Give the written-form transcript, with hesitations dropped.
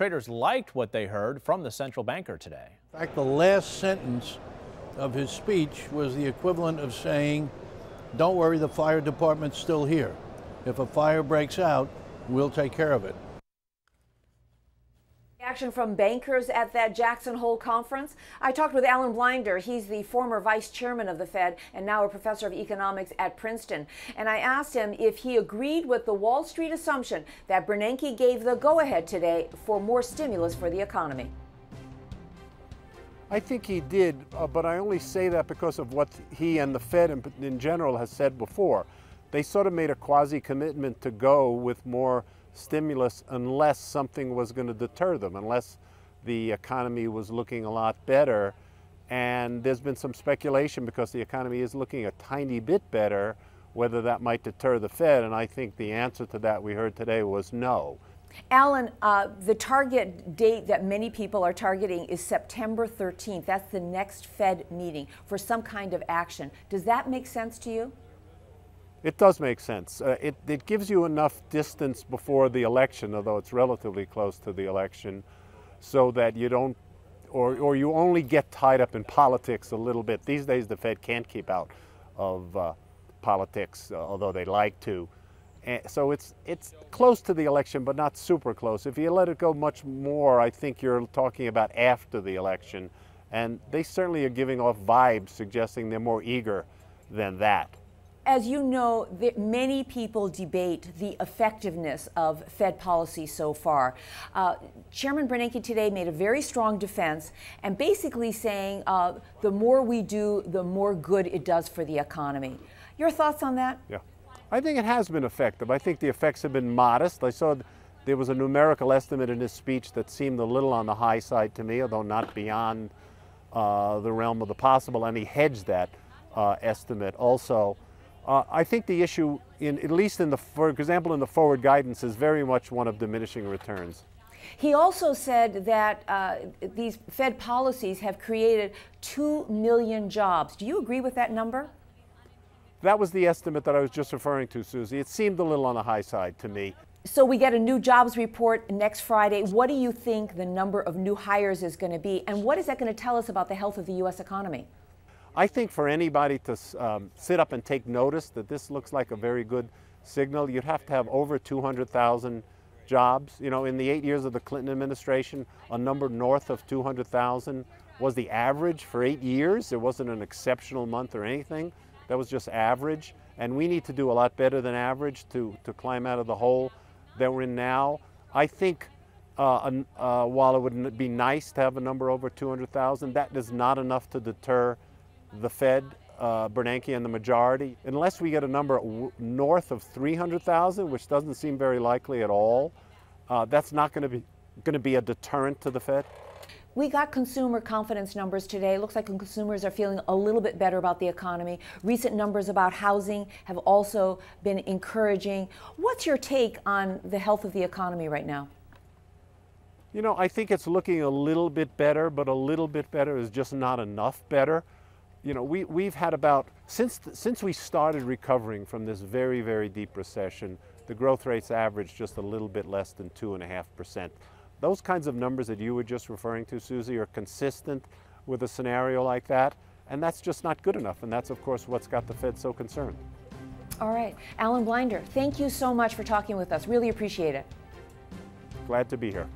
Traders liked what they heard from the central banker today. In fact, the last sentence of his speech was the equivalent of saying, "Don't worry, the fire department's still here. If a fire breaks out, we'll take care of it." Action from bankers at that Jackson Hole conference. I talked with Alan Blinder. He's the former vice chairman of the Fed and now a professor of economics at Princeton. And I asked him if he agreed with the Wall Street assumption that Bernanke gave the go-ahead today for more stimulus for the economy. I think he did, but I only say that because of what he and the Fed in general has said before. They sort of made a quasi-commitment to go with more stimulus unless something was going to deter them, unless the economy was looking a lot better. And there's been some speculation, because the economy is looking a tiny bit better, whether that might deter the Fed. And I think the answer to that we heard today was no. Alan, the target date that many people are targeting is September 13th. That's the next Fed meeting for some kind of action. Does that make sense to you? It does make sense. It gives you enough distance before the election, although it's relatively close to the election, so that you don't, or you only get tied up in politics a little bit. These days the Fed can't keep out of politics, although they like to. So it's close to the election, but not super close. If you let it go much more, I think you're talking about after the election. And they certainly are giving off vibes suggesting they're more eager than that. As you know, many people debate the effectiveness of Fed policy so far. Chairman Bernanke today made a very strong defense and basically saying the more we do, the more good it does for the economy. Your thoughts on that? Yeah, I think it has been effective. I think the effects have been modest. I saw there was a numerical estimate in his speech that seemed a little on the high side to me, although not beyond the realm of the possible, and he hedged that estimate also. I think the issue, at least for example, in the forward guidance, is very much one of diminishing returns. He also said that these Fed policies have created 2 million jobs. Do you agree with that number? That was the estimate that I was just referring to, Susie. It seemed a little on the high side to me. So we get a new jobs report next Friday. What do you think the number of new hires is going to be, and what is that going to tell us about the health of the U.S. economy? I think for anybody to sit up and take notice that this looks like a very good signal, you'd have to have over 200,000 jobs. You know, in the 8 years of the Clinton administration, a number north of 200,000 was the average for 8 years. There wasn't an exceptional month or anything. That was just average. And we need to do a lot better than average to climb out of the hole that we're in now. I think while it would be nice to have a number over 200,000, that is not enough to deter the Fed, Bernanke and the majority. Unless we get a number north of 300,000, which doesn't seem very likely at all, that's not going to be a deterrent to the Fed. We got consumer confidence numbers today. It looks like consumers are feeling a little bit better about the economy. Recent numbers about housing have also been encouraging. What's your take on the health of the economy right now? You know, I think it's looking a little bit better, but a little bit better is just not enough better. You know, we've had about, since we started recovering from this very, very deep recession, the growth rates averaged just a little bit less than 2.5%. Those kinds of numbers that you were just referring to, Susie, are consistent with a scenario like that, and that's just not good enough, and that's, of course, what's got the Fed so concerned. All right. Alan Blinder, thank you so much for talking with us. Really appreciate it. Glad to be here.